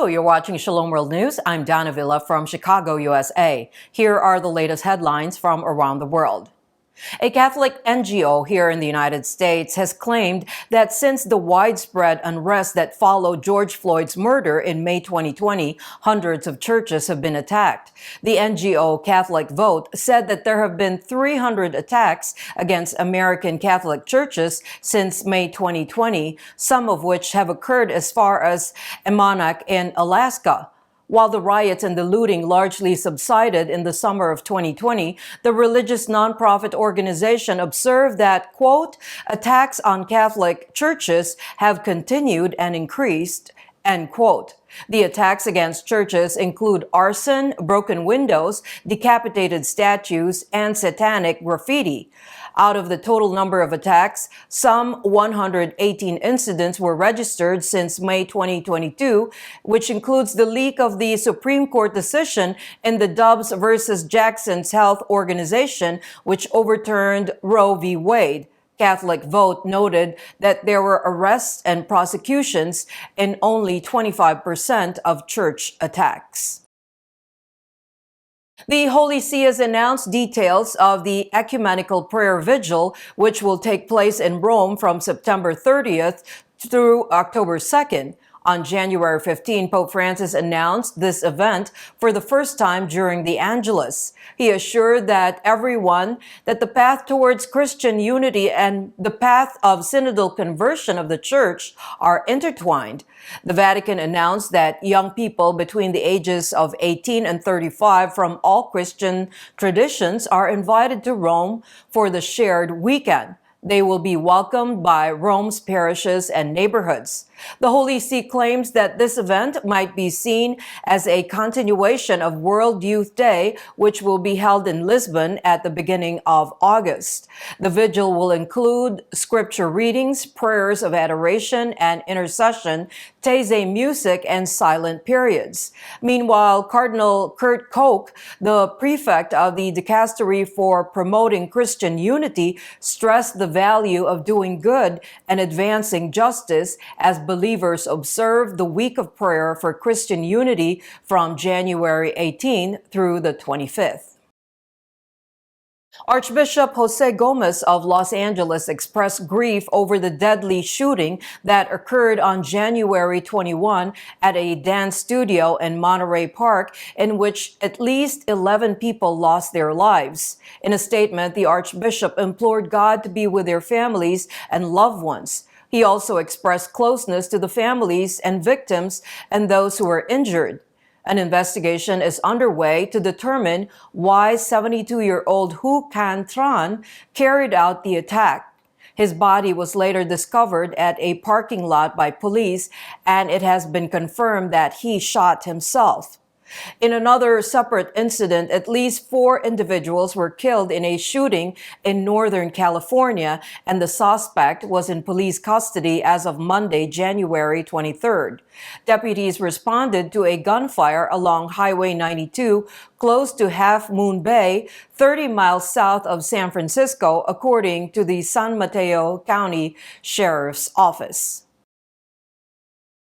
Hello, you're watching Shalom World News. I'm Donna Villa from Chicago, USA. Here are the latest headlines from around the world. A Catholic NGO here in the United States has claimed that since the widespread unrest that followed George Floyd's murder in May 2020, hundreds of churches have been attacked. The NGO Catholic Vote said that there have been 300 attacks against American Catholic churches since May 2020, some of which have occurred as far as Ecumenical in Alaska. While the riots and the looting largely subsided in the summer of 2020, the religious nonprofit organization observed that, quote, attacks on Catholic churches have continued and increased, end quote. The attacks against churches include arson, broken windows, decapitated statues, and satanic graffiti. Out of the total number of attacks, some 118 incidents were registered since May 2022, which includes the leak of the Supreme Court decision in the Dobbs versus Jackson's Health Organization, which overturned Roe v. Wade. Catholic Vote noted that there were arrests and prosecutions in only 25% of church attacks. The Holy See has announced details of the Ecumenical Prayer Vigil, which will take place in Rome from September 30th through October 2nd. On January 15, Pope Francis announced this event for the first time during the Angelus. He assured that the path towards Christian unity and the path of synodal conversion of the Church are intertwined. The Vatican announced that young people between the ages of 18 and 35 from all Christian traditions are invited to Rome for the shared weekend. They will be welcomed by Rome's parishes and neighborhoods. The Holy See claims that this event might be seen as a continuation of World Youth Day, which will be held in Lisbon at the beginning of August. The vigil will include scripture readings, prayers of adoration and intercession, Taizé music, and silent periods. Meanwhile, Cardinal Kurt Koch, the prefect of the Dicastery for Promoting Christian Unity, stressed the value of doing good and advancing justice as believers observe the Week of Prayer for Christian Unity from January 18 through the 25th. Archbishop Jose Gomez of Los Angeles expressed grief over the deadly shooting that occurred on January 21 at a dance studio in Monterey Park, in which at least 11 people lost their lives. In a statement, the Archbishop implored God to be with their families and loved ones. He also expressed closeness to the families and victims and those who were injured. An investigation is underway to determine why 72-year-old Houck carried out the attack. His body was later discovered at a parking lot by police, and it has been confirmed that he shot himself. In another separate incident, at least 4 individuals were killed in a shooting in Northern California, and the suspect was in police custody as of Monday, January 23rd. Deputies responded to a gunfire along Highway 92 close to Half Moon Bay, 30 miles south of San Francisco, according to the San Mateo County Sheriff's Office.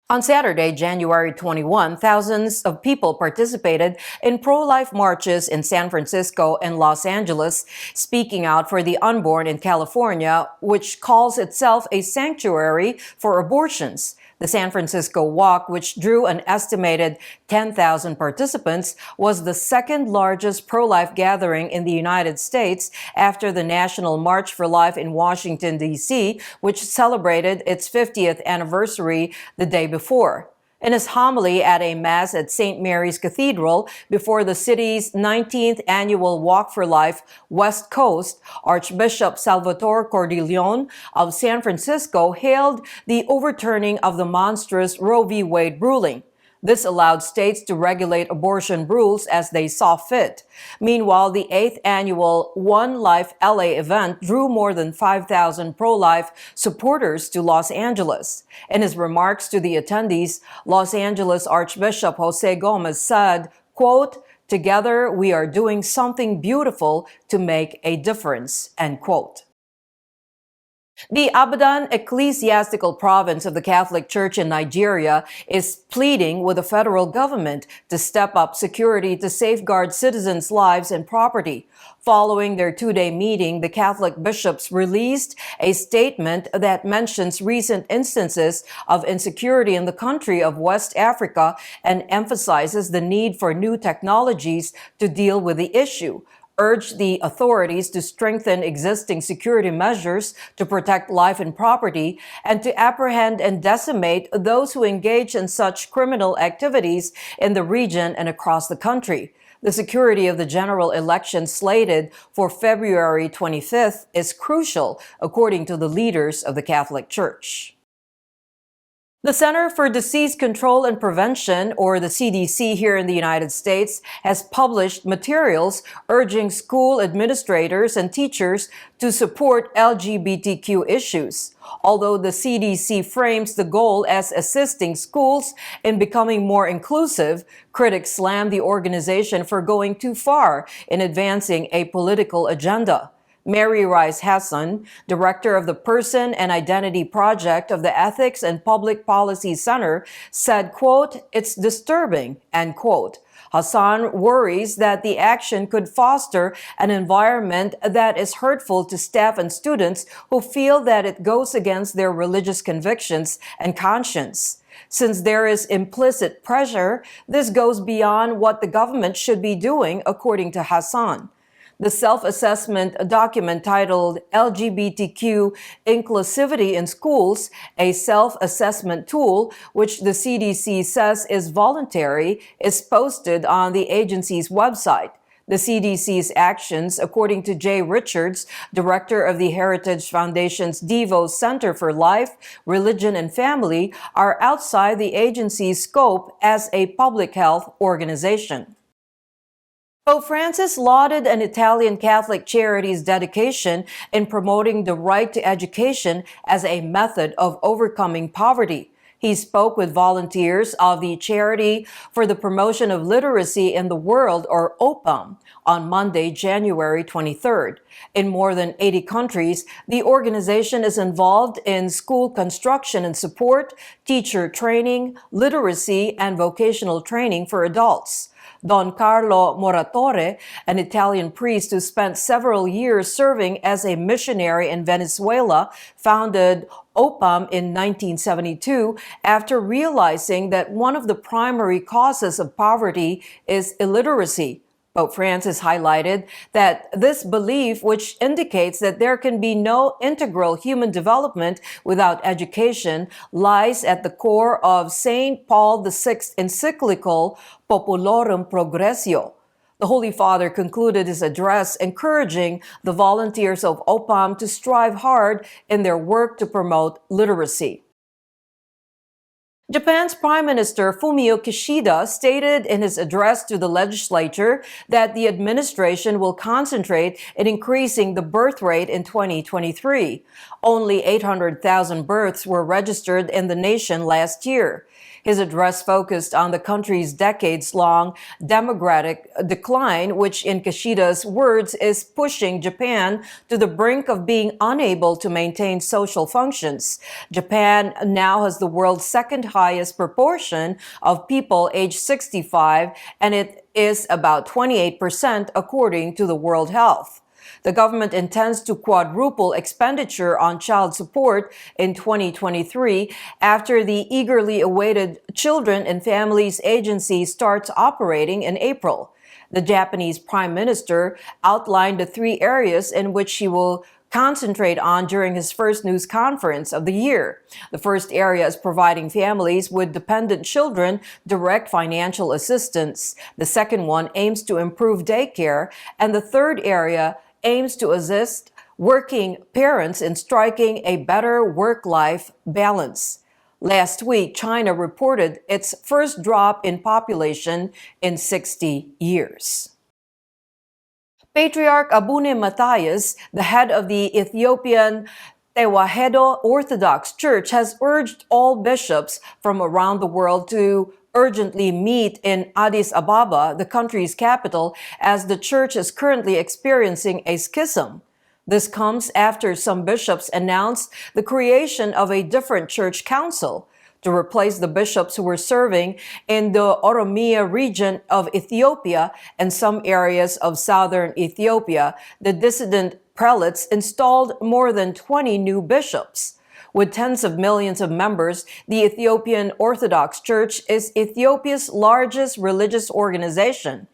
On Saturday, January 21, thousands of people participated in pro-life marches in San Francisco and Los Angeles, speaking out for the unborn in California, which calls itself a sanctuary for abortions. The San Francisco Walk, which drew an estimated 10,000 participants, was the second largest pro-life gathering in the United States after the National March for Life in Washington, D.C., which celebrated its 50th anniversary the day before. In his homily at a Mass at St. Mary's Cathedral before the city's 19th annual Walk for Life West Coast, Archbishop Salvatore Cordileone of San Francisco hailed the overturning of the monstrous Roe v. Wade ruling. This allowed states to regulate abortion rules as they saw fit. Meanwhile, the 8th annual One Life LA event drew more than 5,000 pro-life supporters to Los Angeles. In his remarks to the attendees, Los Angeles Archbishop Jose Gomez said, quote, "Together we are doing something beautiful to make a difference," end quote. The Abadan ecclesiastical province of the Catholic Church in Nigeria is pleading with the federal government to step up security to safeguard citizens' lives and property. Following their two-day meeting, the Catholic bishops released a statement that mentions recent instances of insecurity in the country of West Africa and emphasizes the need for new technologies to deal with the issue, urged the authorities to strengthen existing security measures to protect life and property, and to apprehend and decimate those who engage in such criminal activities in the region and across the country. The security of the general election slated for February 25th is crucial, according to the leaders of the Catholic Church. The Center for Disease Control and Prevention, or the CDC here in the United States, has published materials urging school administrators and teachers to support LGBTQ issues. Although the CDC frames the goal as assisting schools in becoming more inclusive, critics slam the organization for going too far in advancing a political agenda. Mary Rice Hassan, director of the Person and Identity Project of the Ethics and Public Policy Center, said, quote, "It's disturbing," end quote. Hassan worries that the action could foster an environment that is hurtful to staff and students who feel that it goes against their religious convictions and conscience. Since there is implicit pressure, this goes beyond what the government should be doing, according to Hassan. The self-assessment document titled LGBTQ Inclusivity in Schools, a self-assessment tool, which the CDC says is voluntary, is posted on the agency's website. The CDC's actions, according to Jay Richards, director of the Heritage Foundation's Devo Center for Life, Religion, and Family, are outside the agency's scope as a public health organization. Pope Francis lauded an Italian Catholic charity's dedication in promoting the right to education as a method of overcoming poverty. He spoke with volunteers of the Charity for the Promotion of Literacy in the World, or OPAM, on Monday, January 23rd. In more than 80 countries, the organization is involved in school construction and support, teacher training, literacy, and vocational training for adults. Don Carlo Moratore, an Italian priest who spent several years serving as a missionary in Venezuela, founded OPAM in 1972 after realizing that one of the primary causes of poverty is illiteracy. Pope Francis highlighted that this belief, which indicates that there can be no integral human development without education, lies at the core of St. Paul VI encyclical Populorum Progressio. The Holy Father concluded his address encouraging the volunteers of OPAM to strive hard in their work to promote literacy. Japan's Prime Minister Fumio Kishida stated in his address to the legislature that the administration will concentrate in increasing the birth rate in 2023. Only 800,000 births were registered in the nation last year. His address focused on the country's decades-long demographic decline, which in Kishida's words is pushing Japan to the brink of being unable to maintain social functions. Japan now has the world's second highest proportion of people aged 65, and it is about 28% according to the World Health. The government intends to quadruple expenditure on child support in 2023 after the eagerly awaited Children and Families Agency starts operating in April. The Japanese Prime Minister outlined the three areas in which he will concentrate on during his first news conference of the year. The first area is providing families with dependent children direct financial assistance. The second one aims to improve daycare, and the third area aims to assist working parents in striking a better work-life balance. Last week, China reported its first drop in population in 60 years. Patriarch Abune Matthias, the head of the Ethiopian Tewahedo Orthodox Church, has urged all bishops from around the world to urgently meet in Addis Ababa, the country's capital, as the church is currently experiencing a schism. This comes after some bishops announced the creation of a different church council to replace the bishops who were serving in the Oromia region of Ethiopia and some areas of southern Ethiopia. The dissident prelates installed more than 20 new bishops. With tens of millions of members, the Ethiopian Orthodox Church is Ethiopia's largest religious organization.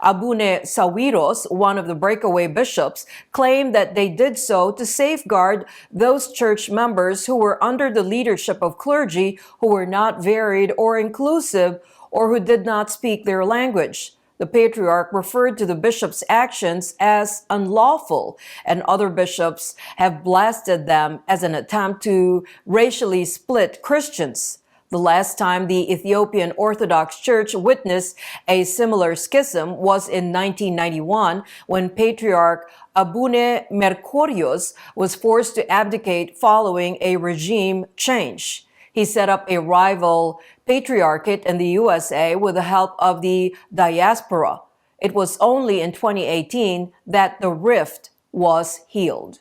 Abune Sawiros, one of the breakaway bishops, claimed that they did so to safeguard those church members who were under the leadership of clergy who were not varied or inclusive or who did not speak their language. The patriarch referred to the bishop's actions as unlawful, and other bishops have blasted them as an attempt to racially split Christians. The last time the Ethiopian Orthodox Church witnessed a similar schism was in 1991 when Patriarch Abune Mercurius was forced to abdicate following a regime change. He set up a rival patriarchate in the USA with the help of the diaspora. It was only in 2018 that the rift was healed.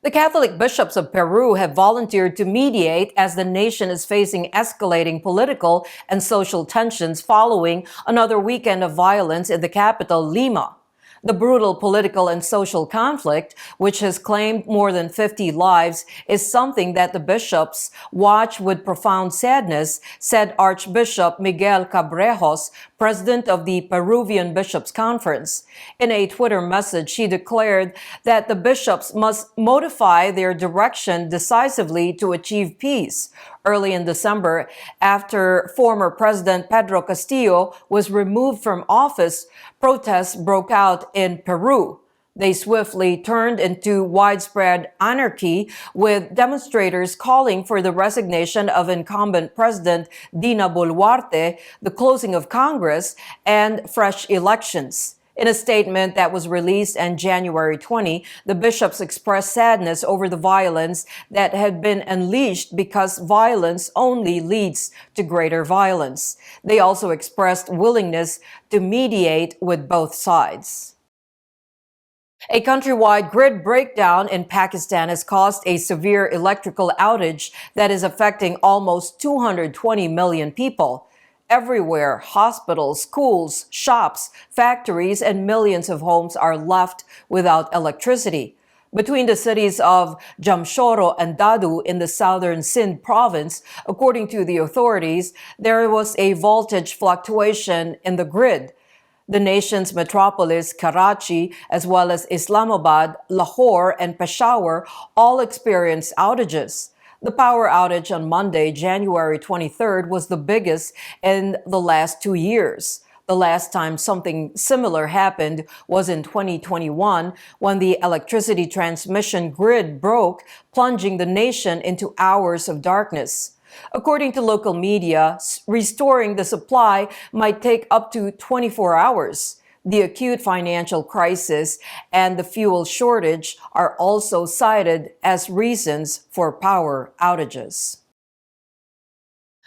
The Catholic bishops of Peru have volunteered to mediate as the nation is facing escalating political and social tensions following another weekend of violence in the capital, Lima. The brutal political and social conflict, which has claimed more than 50 lives, is something that the bishops watch with profound sadness, said Archbishop Miguel Cabrejos, president of the Peruvian Bishops' Conference. In a Twitter message, he declared that the bishops must modify their direction decisively to achieve peace. Early in December, after former President Pedro Castillo was removed from office, protests broke out in Peru. They swiftly turned into widespread anarchy, with demonstrators calling for the resignation of incumbent President Dina Boluarte, the closing of Congress, and fresh elections. In a statement that was released on January 20, the bishops expressed sadness over the violence that had been unleashed because violence only leads to greater violence. They also expressed willingness to mediate with both sides. A countrywide grid breakdown in Pakistan has caused a severe electrical outage that is affecting almost 220 million people. Everywhere, hospitals, schools, shops, factories, and millions of homes are left without electricity. Between the cities of Jamshoro and Dadu in the southern Sindh province, according to the authorities, there was a voltage fluctuation in the grid. The nation's metropolis, Karachi, as well as Islamabad, Lahore, and Peshawar all experienced outages. The power outage on Monday, January 23rd, was the biggest in the last 2 years. The last time something similar happened was in 2021 when the electricity transmission grid broke, plunging the nation into hours of darkness. According to local media, restoring the supply might take up to 24 hours. The acute financial crisis and the fuel shortage are also cited as reasons for power outages.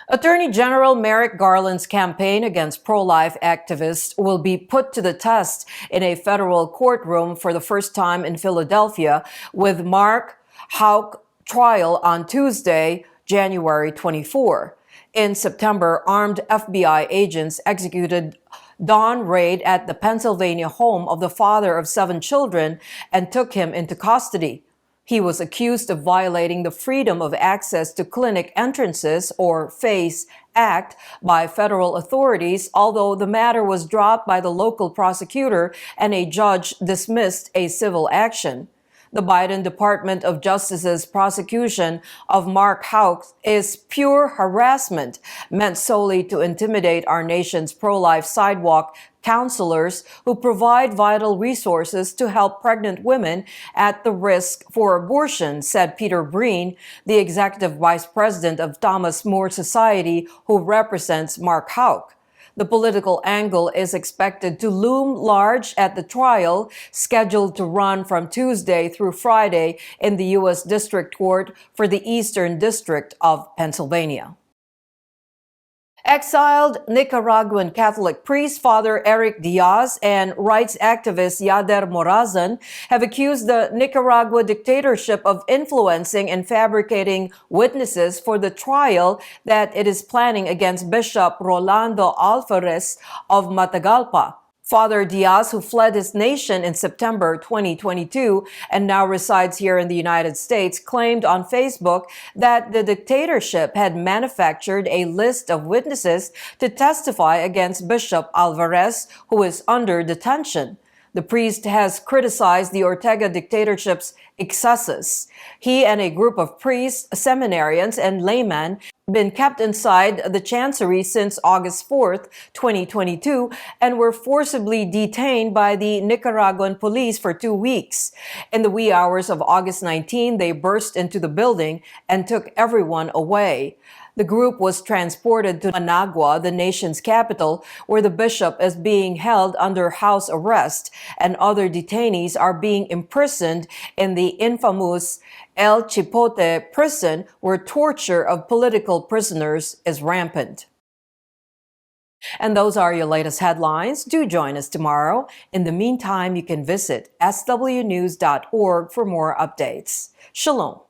Attorney General Merrick Garland's campaign against pro-life activists will be put to the test in a federal courtroom for the first time in Philadelphia, with Mark Houck trial on Tuesday, January 24. In September, armed FBI agents executed dawn raid at the Pennsylvania home of the father of 7 children and took him into custody. He was accused of violating the Freedom of Access to Clinic Entrances, or FACE, Act by federal authorities, although the matter was dropped by the local prosecutor and a judge dismissed a civil action. The Biden Department of Justice's prosecution of Mark Houck is pure harassment meant solely to intimidate our nation's pro-life sidewalk counselors who provide vital resources to help pregnant women at the risk for abortion, said Peter Breen, the executive vice president of Thomas More Society, who represents Mark Houck. The political angle is expected to loom large at the trial, scheduled to run from Tuesday through Friday in the U.S. District Court for the Eastern District of Pennsylvania. Exiled Nicaraguan Catholic priest Father Eric Diaz and rights activist Yader Morazan have accused the Nicaragua dictatorship of influencing and fabricating witnesses for the trial that it is planning against Bishop Rolando Alvarez of Matagalpa. Father Diaz, who fled his nation in September 2022 and now resides here in the United States, claimed on Facebook that the dictatorship had manufactured a list of witnesses to testify against Bishop Alvarez, who is under detention. The priest has criticized the Ortega dictatorship's excesses. He and a group of priests, seminarians, and laymen been kept inside the chancery since August 4th, 2022, and were forcibly detained by the Nicaraguan police for 2 weeks. In the wee hours of August 19, they burst into the building and took everyone away. The group was transported to Managua, the nation's capital, where the bishop is being held under house arrest, and other detainees are being imprisoned in the infamous El Chipote prison, where torture of political prisoners is rampant. And those are your latest headlines. Do join us tomorrow. In the meantime, you can visit swnews.org for more updates. Shalom.